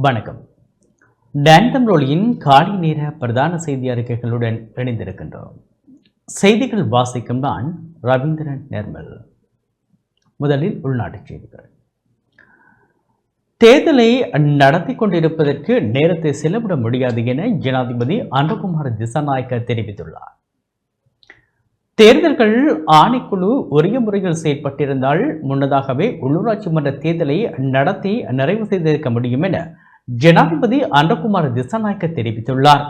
வணக்கம். டான்டம் ரோலியின் காலை நேர பிரதான செய்தி அறிக்கைகளுடன் இணைந்திருக்கின்றோம். செய்திகள் வாசிக்கும் நான் ரவீந்திரன் நிர்மல். முதலில் உள்நாட்டுச் செய்திகள். தேர்தலை நடத்தி கொண்டிருப்பதற்கு நேரத்தை செலவிட முடியாது என ஜனாதிபதி அனுரகுமார திசாநாயக்க தெரிவித்துள்ளார். தேர்தல்கள் ஆணைக்குழு உரிய முறையில் செயற்பட்டிருந்தால் முன்னதாகவே உள்ளூராட்சி மன்ற தேர்தலை நடத்தி நிறைவு செய்திருக்க முடியும் என ஜனாதிபதி அனுரகுமார திசாநாயக்க தெரிவித்துள்ளார்.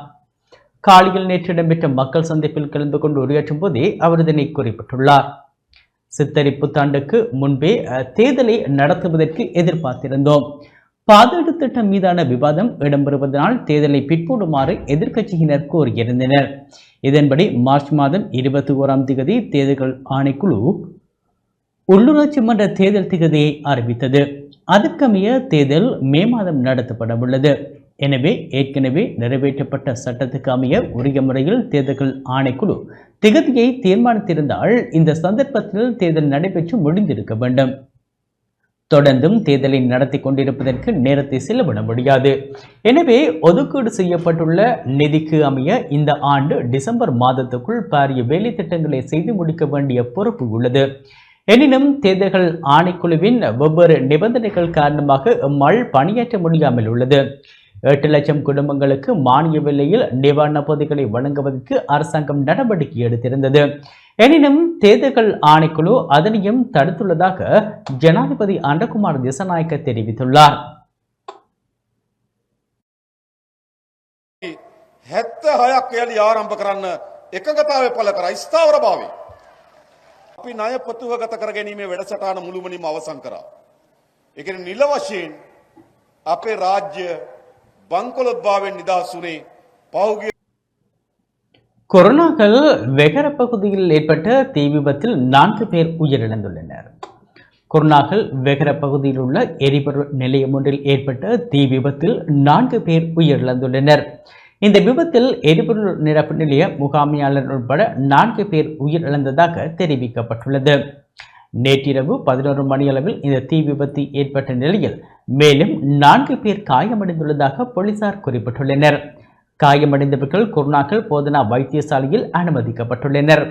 காலியில் நேற்று இடம்பெற்ற மக்கள் சந்திப்பில் கலந்து கொண்டு உரையாற்றும் போதே அவர் இதனை குறிப்பிட்டுள்ளார். சித்திரை புத்தாண்டுக்கு முன்பே தேர்தலை நடத்துவதற்கு எதிர்பார்த்திருந்தோம். பாதீடு திட்டம் மீதான விவாதம் இடம்பெறுவதனால் தேர்தலை பிற்போடுமாறு எதிர்க்கட்சியினர் கோரியிருந்தனர். இதன்படி மார்ச் மாதம் 21ஆம் தேதி தேர்தல்கள் ஆணைக்குழு உள்ளூராட்சி மன்ற தேர்தல் திகதியை அறிவித்தது. அதற்கமைய தேர்தல் மே மாதம் நடத்தப்பட உள்ளது. எனவே ஏற்கனவே நிறைவேற்றப்பட்ட சட்டத்துக்கு அமைய உரிய முறையில் தேர்தல்கள் ஆணைக்குழு திகதியை தீர்மானித்திருந்தால் இந்த சந்தர்ப்பத்தில் தேர்தல் நடைபெற்று முடிந்திருக்க வேண்டும். தொடர்ந்தும் தேர்தலை நடத்தி கொண்டிருப்பதற்கு நேரத்தை செலவிட முடியாது. எனவே ஒதுக்கீடு செய்யப்பட்டுள்ள நிதிக்கு அமைய இந்த ஆண்டு டிசம்பர் மாதத்துக்குள் பாரிய வேலை திட்டங்களை செய்து முடிக்க வேண்டிய பொறுப்பு உள்ளது. எனினும் தேர்தல்கள் ஆணைக்குழுவின் வெவ்வேறு நிபந்தனைகள் காரணமாக இம்மாள் பணியாற்ற முடியாமல் உள்ளது. 8 லட்சம் குடும்பங்களுக்கு மானிய விலையில் நிவாரண பொதிகளை வழங்குவதற்கு அரசாங்கம் நடவடிக்கை எடுத்திருந்தது. எனினும் தேர்தல்கள் ஆணைக்குழு அதனையும் தடுத்துள்ளதாக ஜனாதிபதி அனுரகுமார திசாநாயக்க தெரிவித்துள்ளார். 76ක් යලි ආරම්භ කරන්න එකඟතාවය පළ කරා ස්ථාවරභාවය. අපි ණය ප්‍රතිවගත කර ගැනීමේ වැඩසටහන මුළුමනින්ම අවසන් කරා. ඒ කියන්නේ නිල වශයෙන් අපේ රාජ්‍ය බංකොලොත්භාවයෙන් නිදහස් වුණේ පහුගිය கொரோனாக்கள் வெகர பகுதியில் ஏற்பட்ட தீ விபத்தில் 4 பேர் உயிரிழந்துள்ளனர். கொரோனாக்கள் வெகர பகுதியில் உள்ள எரிபொருள் நிலையம் ஒன்றில் ஏற்பட்ட தீ விபத்தில் 4 பேர் உயிரிழந்துள்ளனர். இந்த விபத்தில் எரிபொருள் நிரப்பு நிலைய முகாமையாளர் உட்பட 4 பேர் உயிரிழந்ததாக தெரிவிக்கப்பட்டுள்ளது. நேற்றிரவு 11 மணியளவில் இந்த தீ விபத்து ஏற்பட்ட நிலையில் மேலும் 4 பேர் காயமடைந்துள்ளதாக போலீசார் குறிப்பிட்டுள்ளனர். காயமடைந்தவர்கள் குருணாகல் போதனா வைத்தியசாலையில் அனுமதிக்கப்பட்டுள்ளனர்.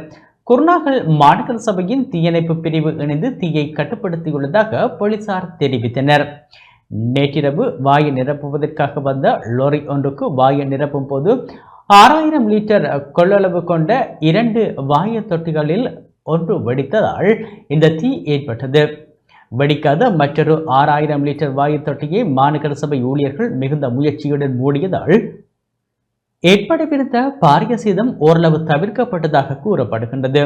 குருணாகல் மாநகர சபையின் தீயணைப்பு பிரிவு இணைந்து தீயை கட்டுப்படுத்தியுள்ளதாக போலீசார் தெரிவித்தனர். நேற்றிரவு வாயை நிரப்புவதற்காக வந்த லோரி ஒன்றுக்கு வாயை நிரப்பும் போது 6000 லிட்டர் கொள்ளளவு கொண்ட 2 வாய தொட்டிகளில் ஒன்று வெடித்ததால் இந்த தீ ஏற்பட்டது. வெடிக்காத மற்றொரு 6000 லிட்டர் வாயு தொட்டியை மாநகர சபை ஊழியர்கள் மிகுந்த முயற்சியுடன் மூடியதால் ஏற்படவிருந்த பாரிய சேதம் ஓரளவு தவிர்க்கப்பட்டதாக கூறப்படுகின்றது.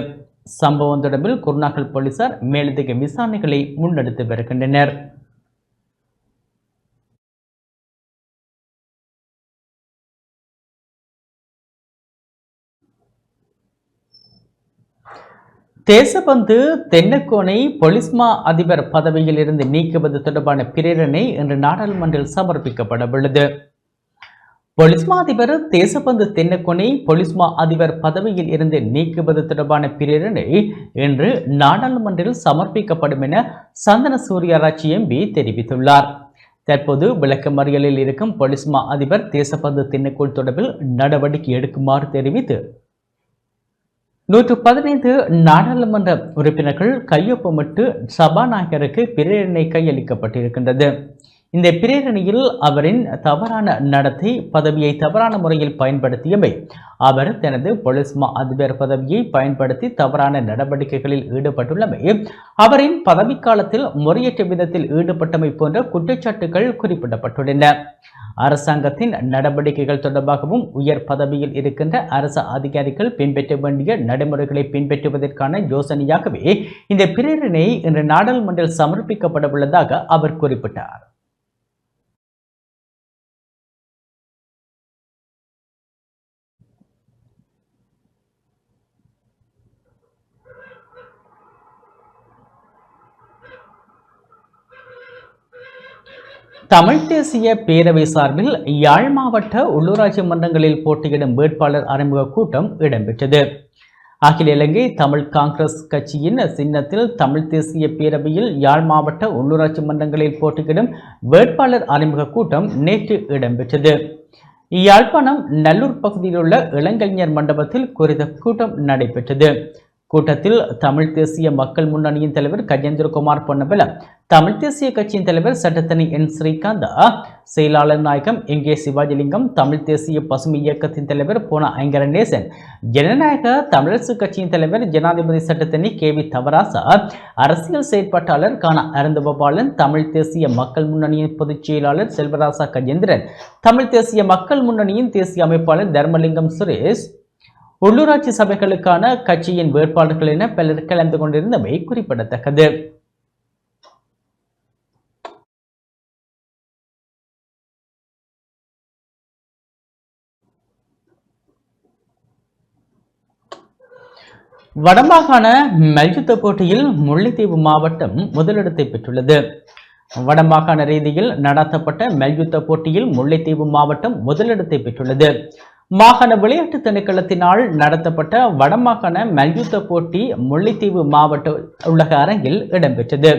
சம்பவம் தொடர்பில் குருணாகல் போலீசார் மேலதிக விசாரணைகளை முன்னெடுத்து வருகின்றனர். தேசபந்து தென்னக்கோனை பொலிஸ்மா அதிபர் பதவியில் இருந்து நீக்குவது தொடர்பான பிரேரணை இன்று நாடாளுமன்றில் சமர்ப்பிக்கப்படவுள்ளது. பொலிஸ்மா அதிபர் தேசபந்து தென்னக்கோனை பொலிஸ்மா அதிபர் பதவியில் இருந்து நீக்குவது தொடர்பான பிரேரணை இன்று நாடாளுமன்றில் சமர்ப்பிக்கப்படும் என சந்தன சூரியராட்சி எம்பி தெரிவித்துள்ளார். தற்போது விளக்கமறியலில் இருக்கும் பொலிஸ்மா அதிபர் தேசபந்து தென்னக்கோன் தொடர்பில் நடவடிக்கை எடுக்குமாறு தெரிவித்து 115 நாடாளுமன்ற உறுப்பினர்கள் கையொப்பமிட்டு சபாநாயகருக்கு பிரேரணை கையளிக்கப்பட்டிருக்கின்றது. இந்த பிரேரணையில் அவரின் தவறான நடத்தை, பதவியை தவறான முறையில் பயன்படுத்தியமை, அவர் தனது பொலிஸ்மா அதிபர் பதவியை பயன்படுத்தி தவறான நடவடிக்கைகளில் ஈடுபட்டுள்ளமை, அவரின் பதவிக்காலத்தில் முறையற்ற விதத்தில் ஈடுபட்டமை போன்ற குற்றச்சாட்டுகள் குறிப்பிடப்பட்டுள்ளன. அரசாங்கத்தின் நடவடிக்கைகள் தொடர்பாகவும் உயர் பதவியில் இருக்கின்ற அரசு அதிகாரிகள் பின்பற்ற வேண்டிய நடைமுறைகளை பின்பற்றுவதற்கான யோசனையாகவே இந்த பிரேரணை இன்று நாடாளுமன்றில் சமர்ப்பிக்கப்பட உள்ளதாக அவர் குறிப்பிட்டார். தமிழ் தேசிய பேரவை சார்பில் யாழ் மாவட்ட உள்ளூராட்சி மன்றங்களில் போட்டியிடும் வேட்பாளர் அறிமுக கூட்டம் இடம்பெற்றது. அகில இலங்கை தமிழ் காங்கிரஸ் கட்சியின் சின்னத்தில் தமிழ் தேசிய பேரவையில் யாழ் மாவட்ட உள்ளூராட்சி மன்றங்களில் போட்டியிடும் வேட்பாளர் அறிமுக கூட்டம் நேற்று இடம்பெற்றது. யாழ்ப்பாணம் நல்லூர் பகுதியில் உள்ள இளங்கலைஞர் மண்டபத்தில் குறித்த கூட்டம் நடைபெற்றது. கூட்டத்தில் தமிழ் தேசிய மக்கள் முன்னணியின் தலைவர் கஜேந்திரகுமார் பொன்னம்பலம், தமிழ் தேசிய கட்சியின் தலைவர் சட்டத்தனி என் ஸ்ரீகாந்தா, செயலாளர் நாயகம் எங்கே சிவாஜிலிங்கம், தமிழ் தேசிய பசுமை இயக்கத்தின் தலைவர் போன ஐங்கரநேசன், ஜனநாயக தமிழரசு கட்சியின் தலைவர் ஜனாதிபதி சட்டத்தனி KV தவராசா, அரசியல் செயற்பாட்டாளர் கான அருந்தபாலன், தமிழ் தேசிய மக்கள் முன்னணியின் பொதுச் செயலாளர் செல்வராசா கஜேந்திரன், தமிழ் தேசிய மக்கள் முன்னணியின் தேசிய அமைப்பாளர் தர்மலிங்கம் சுரேஷ், உள்ளூராட்சி சபைகளுக்கான கட்சியின் வேட்பாளர்கள் என பலர் கலந்து கொண்டிருந்தமை குறிப்பிடத்தக்கது. வடமாகாண மல்யுத்த போட்டியில் முல்லைத்தீவு மாவட்டம் முதலிடத்தை பெற்றுள்ளது. வடமாகாண ரீதியில் நடத்தப்பட்ட மல்யுத்த போட்டியில் முல்லைத்தீவு மாவட்டம் முதலிடத்தை பெற்றுள்ளது. மாகாண விளையாட்டு திணைக்களத்தினால் நடத்தப்பட்ட வடமாகாண மல்யுத்த போட்டி முல்லைத்தீவு மாவட்ட உள்ளக அரங்கில் இடம்பெற்றது.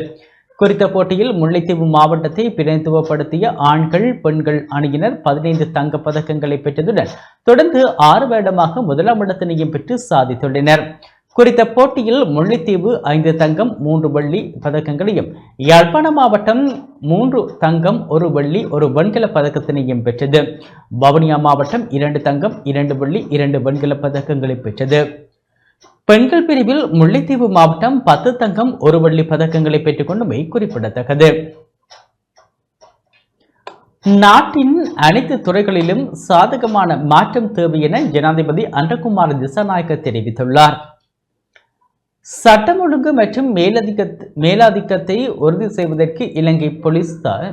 குறித்த போட்டியில் முல்லைத்தீவு மாவட்டத்தை பிரதிநிதித்துவப்படுத்திய ஆண்கள் பெண்கள் அணியினர் 15 தங்கப் பதக்கங்களை பெற்றதுடன் தொடர்ந்து 6 வருடமாக முதலாம் இடத்தினையும் பெற்று சாதித்துள்ளனர். குறித்த போட்டியில் முல்லைத்தீவு 5 தங்கம் 3 வெள்ளி பதக்கங்களையும், யாழ்ப்பாண மாவட்டம் 3 தங்கம் 1 வெள்ளி 1 வெண்கல பதக்கத்தினையும் பெற்றது. வவுனியா மாவட்டம் 2 தங்கம் 2 வெள்ளி 2 வெண்கல பதக்கங்களை பெற்றது. பெண்கள் பிரிவில் முல்லைத்தீவு மாவட்டம் 10 தங்கம் 1 வெள்ளி பதக்கங்களை பெற்றுக் கொண்டமை குறிப்பிடத்தக்கது. நாட்டின் அனைத்து துறைகளிலும் சாதகமான மாற்றம் தேவை என ஜனாதிபதி அன்றகுமார் திசாநாயக்க தெரிவித்துள்ளார். சட்டம் ஒழுங்கு மற்றும் மேலாதிக்கத்தை உறுதி செய்வதற்கு இலங்கை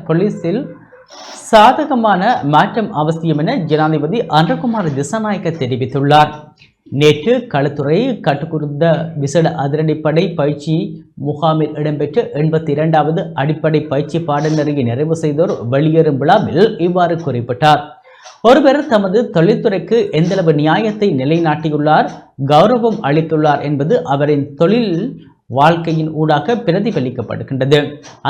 போலீசில் சாதகமான மாற்றம் அவசியம் என ஜனாதிபதி அன்றகுமார் திசாநாயக்க தெரிவித்துள்ளார். நேற்று களுத்துறை கட்டுக்குருந்த விசேட அதிரடிப்படை பயிற்சி முகாமில் இடம்பெற்ற 82வது அடிப்படை பயிற்சி பாடநெறியை நிறைவு செய்தோர் வெளியேறும் விழாவில் இவ்வாறு குறிப்பிட்டார். ஒருவர் தமது தொழில்துறைக்கு எந்தளவு நியாயத்தை நிலைநாட்டியுள்ளார், கௌரவம் அளித்துள்ளார் என்பது அவரின் தொழில் வாழ்க்கையின் ஊடாக பிரதிபலிக்கப்படுகின்றது.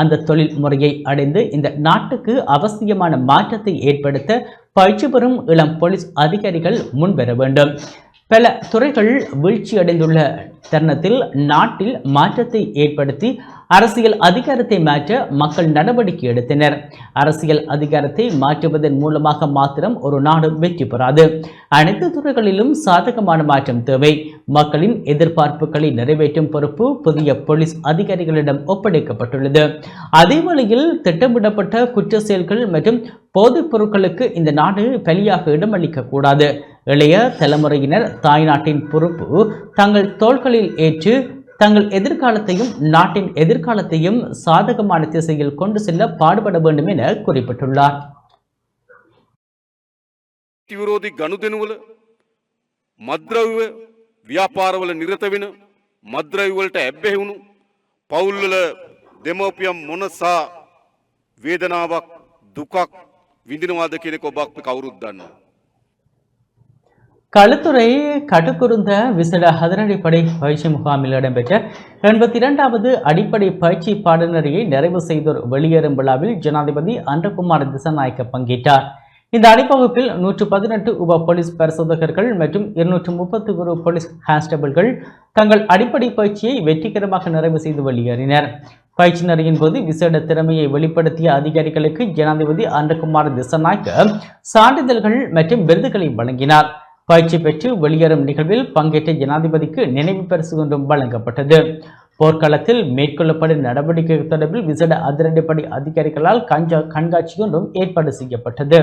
அந்த தொழில் முறையை அடைந்து இந்த நாட்டுக்கு அவசியமான மாற்றத்தை ஏற்படுத்த பயிற்சி பெறும் இளம் போலீஸ் அதிகாரிகள் முன்வர வேண்டும். பல துறைகள் வீழ்ச்சியடைந்துள்ள தருணத்தில் நாட்டில் மாற்றத்தை ஏற்படுத்தி அரசியல் அதிகாரத்தை மாற்ற மக்கள் நடவடிக்கை எடுத்தனர். அரசியல் அதிகாரத்தை மாற்றுவதன் மூலமாக மாத்திரம் ஒரு நாடு வெற்றி பெறாது. அனைத்து துறைகளிலும் சாதகமான மாற்றம் தேவை. மக்களின் எதிர்பார்ப்புகளை நிறைவேற்றும் பொறுப்பு புதிய போலீஸ் அதிகாரிகளிடம் ஒப்படைக்கப்பட்டுள்ளது. அதே வேளையில் திட்டமிடப்பட்ட குற்ற செயல்கள் மற்றும் போதைப் பொருட்களுக்கு இந்த நாடு பலியாக இடமளிக்க கூடாது. இளைய தலைமுறையினர் தாய்நாட்டின் பொறுப்பு தங்கள் தோள்களில் ஏற்று தங்கள் எதிர்காலத்தையும் நாட்டின் எதிர்காலத்தையும் சாதகமான திசையில் கொண்டு செல்ல பாடுபட வேண்டும் என குறிப்பிட்டுள்ளார். විරෝධී ගනුදෙනුවල මද්ද්‍රව්‍ය ව්‍යාපාරවල නිරත වෙන මද්ද්‍රව්‍ය වලට ඇබ්බැහි වුණු පවුල්වල දෙමෝපියන් මොනසා වේදනාවක් දුකක් විඳිනවාද කියන එක ඔබ කවුරුත් දන්නවා. களுத்துறை கட்டுக்குருந்த விசேட அதிரடிப்படை பயிற்சி முகாமில் இடம்பெற்ற 82வது அடிப்படை பயிற்சி பாடநெறியை நிறைவு செய்தோர் வெளியேறும் விழாவில் ஜனாதிபதி அன்றகுமார் திசாநாயக்க பங்கேற்றார். இந்த அணிவகுப்பில் 118 உப போலீஸ் பரிசோதகர்கள் மற்றும் 231 போலீஸ் கான்ஸ்டபிள்கள் தங்கள் அடிப்படை பயிற்சியை வெற்றிகரமாக நிறைவு செய்து வெளியேறினர். பயிற்சி நெறியின் போது விசேட திறமையை வெளிப்படுத்திய அதிகாரிகளுக்கு ஜனாதிபதி அன்றகுமார் திசாநாயக்க சான்றிதழ்கள் மற்றும் விருதுகளை வழங்கினார். பயிற்சி பெற்று வெளியேறும் நிகழ்வில் பங்கேற்ற ஜனாதிபதிக்கு நினைவு பரிசு ஒன்றும் வழங்கப்பட்டது. போர்க்களத்தில் மேற்கொள்ளப்படும் நடவடிக்கை தொடர்பில் விசேட அதிரடிப்படை அதிகாரிகளால் கண்காட்சி ஒன்றும் ஏற்பாடு செய்யப்பட்டது.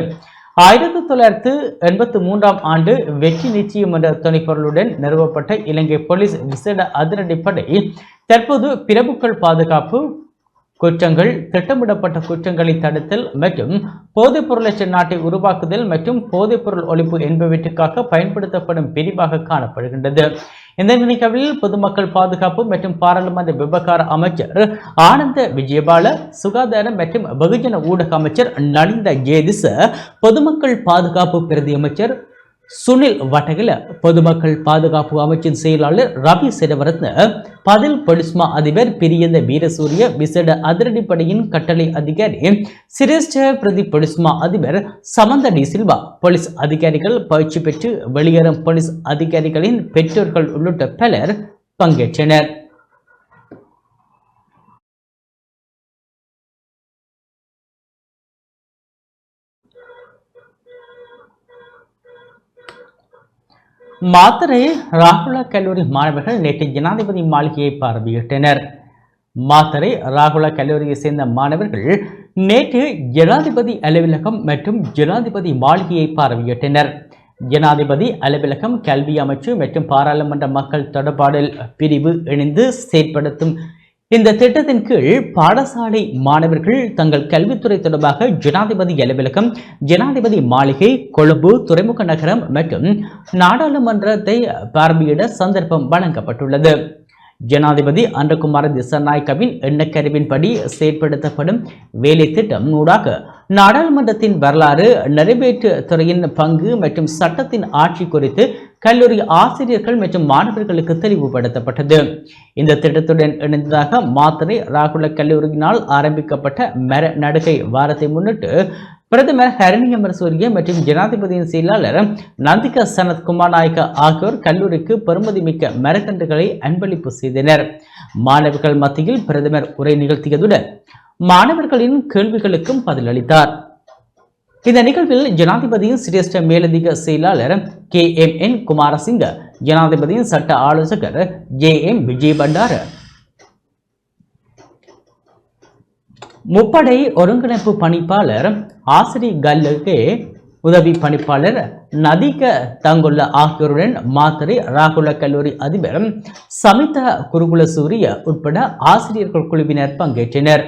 1983ஆம் ஆண்டு வெற்றி நிச்சயம் என்ற துணைப்பொருளுடன் நிறுவப்பட்ட இலங்கை போலீஸ் விசேட அதிரடிப்படை தற்போது பிரபுக்கள் பாதுகாப்பு குற்றங்கள், திட்டமிடப்பட்ட குற்றங்களை தடுத்தல் மற்றும் போதைப்பொருளற்ற நாட்டை உருவாக்குதல் மற்றும் போதைப்பொருள் ஒழிப்பு என்பவற்றுக்காக பயன்படுத்தப்படும் பிரிவாக காணப்படுகின்றது. இந்த நிகழ்வில் பொதுமக்கள் பாதுகாப்பு மற்றும் பாராளுமன்ற விவகார அமைச்சர் ஆனந்த விஜயபால, சுகாதார மற்றும் வெகுஜன ஊடக அமைச்சர் நலிந்த ஜேதிச, பொதுமக்கள் பாதுகாப்பு பிரதி அமைச்சர் சுனில் வட்டகில பொதுமக்கள் பாதுகாப்பு அமைச்சின் செயலாளர் ரவி சிரவரத்ன பதில் பொலிஸ்மா அதிபர் பிரியந்த வீரசூரிய விசேட அதிரடிப்படையின் கட்டளை அதிகாரி சிரேஷ்ட பிரதி பொலிஸ்மா அதிபர் சமந்த டி சில்வா போலீஸ் அதிகாரிகள் பயிற்சி பெற்று வெளியேறும் போலீஸ் அதிகாரிகளின் பெற்றோர்கள் உள்ளிட்ட பலர் பங்கேற்றனர். மாத்தறை ராகுலா கல்லூரி மாணவர்கள் நேற்று ஜனாதிபதி மாளிகையை பார்வையிட்டனர். மாத்தறை ராகுலா கல்லூரியை சேர்ந்த மாணவர்கள் நேற்று ஜனாதிபதி அலுவலகம் மற்றும் ஜனாதிபதி மாளிகையை பார்வையிட்டனர். ஜனாதிபதி அலுவலகம், கல்வி அமைச்சு மற்றும் பாராளுமன்ற மக்கள் தொடர்பாடல் பிரிவு இணைந்து செயற்படுத்தும் இந்த திட்டத்தின் கீழ் பாடசாலை மாணவர்கள் தங்கள் கல்வித்துறை தொடர்பாக ஜனாதிபதி அலுவலகம், ஜனாதிபதி மாளிகை, கொழும்பு துறைமுக நகரம் மற்றும் நாடாளுமன்றத்தை பார்வையிட சந்தர்ப்பம் வழங்கப்பட்டுள்ளது. ஜனாதிபதி அன்றகுமார திசாநாயக்கவின் எண்ணக்கருவின்படி செயற்படுத்தப்படும் வேலை திட்டம் ஊடாக நாடாளுமன்றத்தின் வரலாறு, நிறைவேற்று துறையின் பங்கு மற்றும் சட்டத்தின் ஆட்சி குறித்து கல்லூரி ஆசிரியர்கள் மற்றும் மாணவர்களுக்கு தெளிவுபடுத்தப்பட்டது. இந்த திட்டத்துடன் இணைந்ததாக மாத்தறை ராகுல கல்லூரியினால் ஆரம்பிக்கப்பட்ட மர நடுகை வாரத்தை முன்னிட்டு பிரதமர் ஹரணி அமரசூரிய மற்றும் ஜனாதிபதியின் செயலாளர் நந்திகா சனத்குமார் நாயக்க ஆகியோர் கல்லூரிக்கு பெருமதிமிக்க மரக்கன்றுகளை அன்பளிப்பு செய்தனர். மாணவர்கள் மத்தியில் பிரதமர் உரை நிகழ்த்தியதுடன் மாணவர்களின் கேள்விகளுக்கும் பதிலளித்தார். இந்த நிகழ்வில் ஜனாதிபதியின் சிரேஷ்ட மேலதிக செயலாளர் KMN குமாரசிங்க, ஜனாதிபதியின் சட்ட ஆலோசகர் JM விஜய் பண்டார, முப்படை ஒருங்கிணைப்பு பணிப்பாளர் ஆசிரி கல்லுகே, உதவி பணிப்பாளர் நதிக தங்குள்ள ஆகியோருடன் மாத்தறை ராகுல கல்லூரி அதிபர் சமித குருகுல சூரிய உட்பட ஆசிரியர்கள் குழுவினர் பங்கேற்றனர்.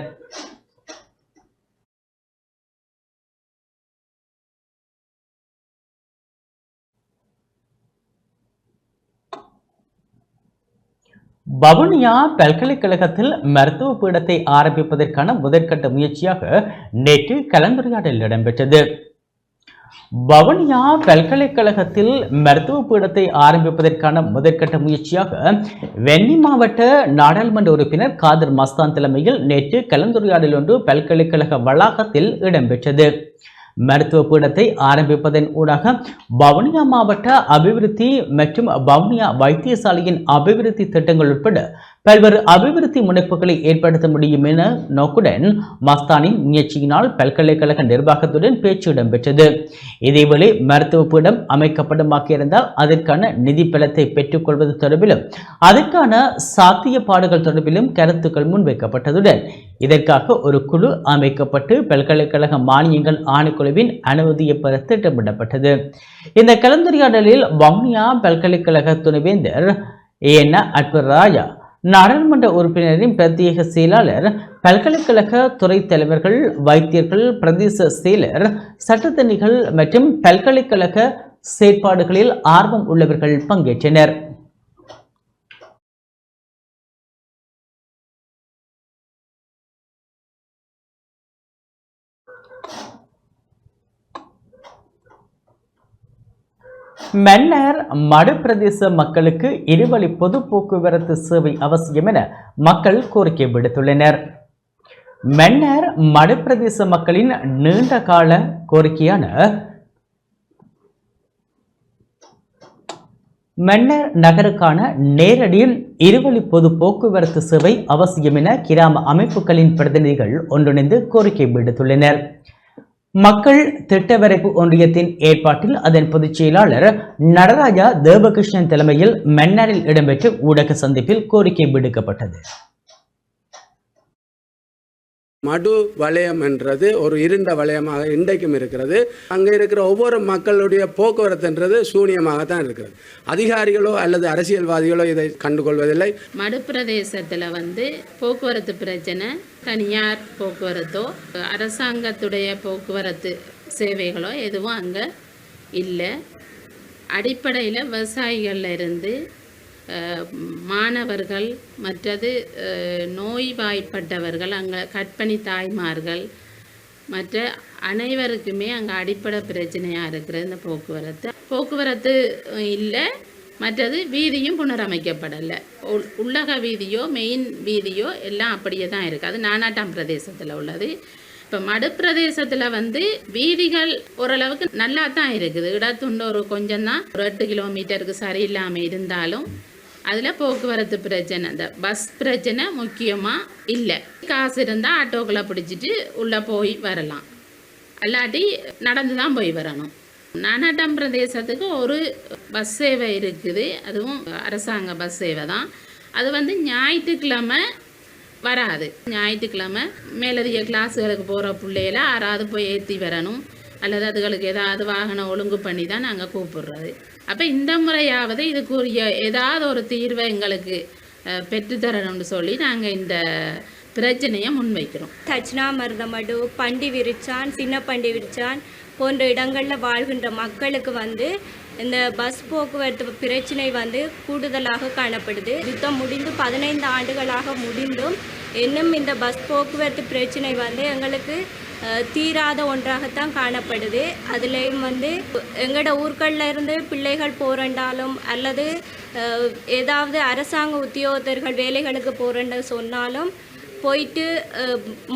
வவுனியா பல்கலைக்கழகத்தில் மருத்துவ பீடத்தை ஆரம்பிப்பதற்கான முதற்கட்ட முயற்சியாக நேற்று கலந்துரையாடல் இடம்பெற்றது. வவுனியா பல்கலைக்கழகத்தில் மருத்துவ பீடத்தை ஆரம்பிப்பதற்கான முதற்கட்ட முயற்சியாக வெண்ணி மாவட்ட நாடாளுமன்ற உறுப்பினர் காதர் மஸ்தான் தலைமையில் நேற்று கலந்துரையாடல் ஒன்று பல்கலைக்கழக வளாகத்தில் இடம்பெற்றது. மருத்துவ பீடத்தை ஆரம்பிப்பதன் ஊடாக வவுனியா மாவட்ட அபிவிருத்தி மற்றும் வவுனியா வைத்தியசாலையின் அபிவிருத்தி திட்டங்கள் உட்பட பல்வேறு அபிவிருத்தி முனைப்புகளை ஏற்படுத்த முடியும் என நோக்குடன் மஸ்தானின் முயற்சியினால் பல்கலைக்கழக நிர்வாகத்துடன் பேச்சு இடம்பெற்றது. இதேவேளை மருத்துவ பீடம் அமைக்கப்படுமாக்கியிருந்தால் அதற்கான நிதி பலத்தை பெற்றுக் கொள்வது தொடர்பிலும் அதற்கான சாத்தியப்பாடுகள் தொடர்பிலும் கருத்துக்கள் முன்வைக்கப்பட்டதுடன் இதற்காக ஒரு குழு அமைக்கப்பட்டு பல்கலைக்கழக மானியங்கள் ஆணைக்குழுவின் அனுமதியை பெற திட்டமிடப்பட்டது. இந்த கலந்துரையாடலில் வவுனியா பல்கலைக்கழக துணைவேந்தர் ஏன அட்வராயா, நாடாளுமன்ற உறுப்பினரின் பிரத்யேக செயலாளர், பல்கலைக்கழக துறை தலைவர்கள், வைத்தியர்கள், பிரதேச செயலர், சட்டத்தணிகள் மற்றும் பல்கலைக்கழக செயற்பாடுகளில் ஆர்வம் உள்ளவர்கள் பங்கேற்றனர். மன்னார் மடு பிரதேச மக்களுக்கு இருவழி பொது போக்குவரத்து சேவை அவசியம் என மக்கள் கோரிக்கை விடுத்துள்ளனர். மன்னார் மடு பிரதேச மக்களின் நீண்ட கால கோரிக்கையான மன்னார் நகருக்கான நேரடி இருவழி பொது போக்குவரத்து சேவை அவசியம் என கிராம அமைப்புகளின் பிரதிநிதிகள் ஒன்றிணைந்து கோரிக்கை விடுத்துள்ளனர். மக்கள் திட்டவரைப்பு ஒன்றியத்தின் ஏற்பாட்டில் அதன் பொதுச் செயலாளர் நடராஜா தேவகிருஷ்ணன் தலைமையில் மன்னாரில் இடம்பெற்ற ஊடக சந்திப்பில் கோரிக்கை விடுக்கப்பட்டது. மடு வலயம் என்றது ஒரு இருண்ட வலயமாக இன்றைக்கும் இருக்கிறது. அங்கே இருக்கிற ஒவ்வொரு மக்களுடைய போக்குவரத்துன்றது சூனியமாகத்தான் இருக்கிறது. அதிகாரிகளோ அல்லது அரசியல்வாதிகளோ இதை கண்டுகொள்வதில்லை. மடு பிரதேசத்தில் போக்குவரத்து பிரச்சனை, தனியார் போக்குவரத்தோ அரசாங்கத்துடைய போக்குவரத்து சேவைகளோ எதுவும் அங்கே இல்லை. அடிப்படையில் விவசாயிகளில் இருந்து மாணவர்கள், மற்றது நோய்வாய்ப்பட்டவர்கள், அங்கே கர்ப்பிணி தாய்மார்கள், மற்ற அனைவருக்குமே அங்கே அடிப்படை பிரச்சனையாக இருக்கிற இந்த போக்குவரத்து. போக்குவரத்து இல்லை. மற்றது வீதியும் புனரமைக்கப்படலை. உள்ளக வீதியோ மெயின் வீதியோ எல்லாம் அப்படியே தான் இருக்குது. அது நானாட்டாம் பிரதேசத்தில் உள்ளது. இப்போ மடு பிரதேசத்தில் வந்து வீதிகள் ஓரளவுக்கு நல்லா தான் இருக்குது. இடத்துண்டு ஒரு கொஞ்சம் தான், ஒரு 8 கிலோமீட்டருக்கு சரியில்லாமல் இருந்தாலும் அதில் போக்குவரத்து பிரச்சனை, இந்த பஸ் பிரச்சனை முக்கியமாக இல்லை. காசு இருந்தால் ஆட்டோக்களை பிடிச்சிட்டு உள்ளே போய் வரலாம், அல்லாட்டி நடந்து தான் போய் வரணும். நானாட்டம் பிரதேசத்துக்கு ஒரு பஸ் சேவை இருக்குது, அதுவும் அரசாங்க பஸ் சேவை தான். அது வந்து ஞாயிற்றுக்கிழமை வராது. ஞாயிற்றுக்கிழமை மேலதிக கிளாஸுகளுக்கு போகிற பிள்ளைகளை யாராவது போய் ஏற்றி வரணும், அல்லது அதுகளுக்கு ஏதாவது வாகனம் ஒழுங்கு பண்ணி தான் நாங்கள் கூப்பிடுறது. அப்போ இந்த முறையாவது இதுக்குரிய ஏதாவது ஒரு தீர்வை எங்களுக்கு பெற்றுத்தரணும்னு சொல்லி நாங்கள் இந்த பிரச்சனையை முன்வைக்கிறோம். தட்சிணாமருதமடு, பண்டி விரிச்சான், சின்ன பண்டி விரிச்சான் போன்ற இடங்களில் வாழ்கின்ற மக்களுக்கு வந்து இந்த பஸ் போக்குவரத்து பிரச்சனை வந்து கூடுதலாக காணப்படுது. யுத்தம் முடிந்து 15 ஆண்டுகளாக முடிந்தும் இன்னும் இந்த பஸ் போக்குவரத்து பிரச்சனை வந்து எங்களுக்கு தீராத ஒன்றாகத்தான் காணப்படுது. அதுலேயும் வந்து எங்களோட ஊர்களில் இருந்து பிள்ளைகள் போராண்டாலும் அல்லது ஏதாவது அரசாங்க உத்தியோகத்தர்கள் வேலைகளுக்கு போகிறேன்னு சொன்னாலும் போயிட்டு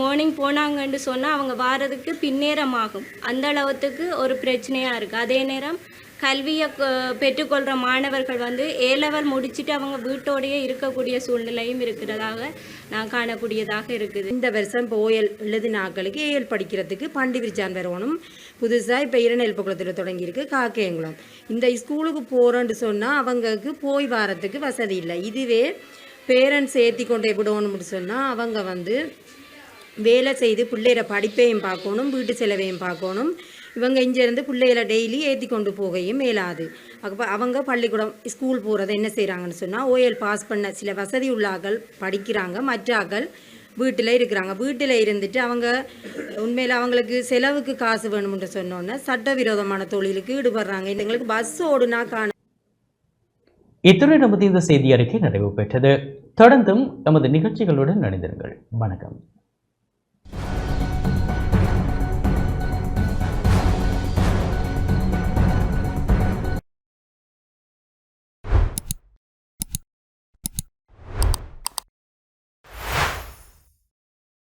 மார்னிங் போனாங்கன்னு சொன்னால் அவங்க வாரதுக்கு பின்னேரமாகும். அந்த அளவுக்கு ஒரு பிரச்சனையாக இருக்குது. அதே நேரம் கல்வியை பெற்றுக்கொள்கிற மாணவர்கள் வந்து A-level முடிச்சுட்டு அவங்க வீட்டோடையே இருக்கக்கூடிய சூழ்நிலையும் இருக்கிறதாக நான் காணக்கூடியதாக இருக்குது. இந்த வருஷம் இப்போ OL எழுதினாக்களுக்கு AL படிக்கிறதுக்கு பண்டி விரிச்சான் வரணும். புதுசாக இப்போ இரநெல்பகுளத்தில் தொடங்கியிருக்கு காக்கையங்குளம். இந்த ஸ்கூலுக்கு போகிறோன்னு சொன்னால் அவங்களுக்கு போய் வரத்துக்கு வசதி இல்லை. இதுவே பேரண்ட்ஸ் ஏற்றி கொண்டே விடணும்னு சொன்னால் அவங்க வந்து வேலை செய்து பிள்ளைகளை படிப்பையும் பார்க்கணும், வீட்டு செலவையும் பார்க்கணும். இவங்க இங்கேருந்து பிள்ளைகளை டெய்லி ஏற்றி கொண்டு போகையும் மேலாது. அப்போ அவங்க பள்ளிக்கூடம் ஸ்கூல் போகிறத என்ன செய்கிறாங்கன்னு சொன்னால் OL பாஸ் பண்ண சில வசதி உள்ளாக்கள் படிக்கிறாங்க, மற்றாக்கள் வீட்டில் இருக்கிறாங்க. வீட்டில் இருந்துட்டு அவங்க உண்மையில் அவங்களுக்கு செலவுக்கு காசு வேணும்னு சொன்னோன்னே சட்டவிரோதமான தொழிலுக்கு ஈடுபடுறாங்க. எங்களுக்கு பஸ் ஓடுனா காண. இத்துடன் நமது இந்த செய்தி அறிக்கை நிறைவு பெற்றது. தொடர்ந்தும் நமது நிகழ்ச்சிகளுடன் இணைந்திருங்கள். வணக்கம்.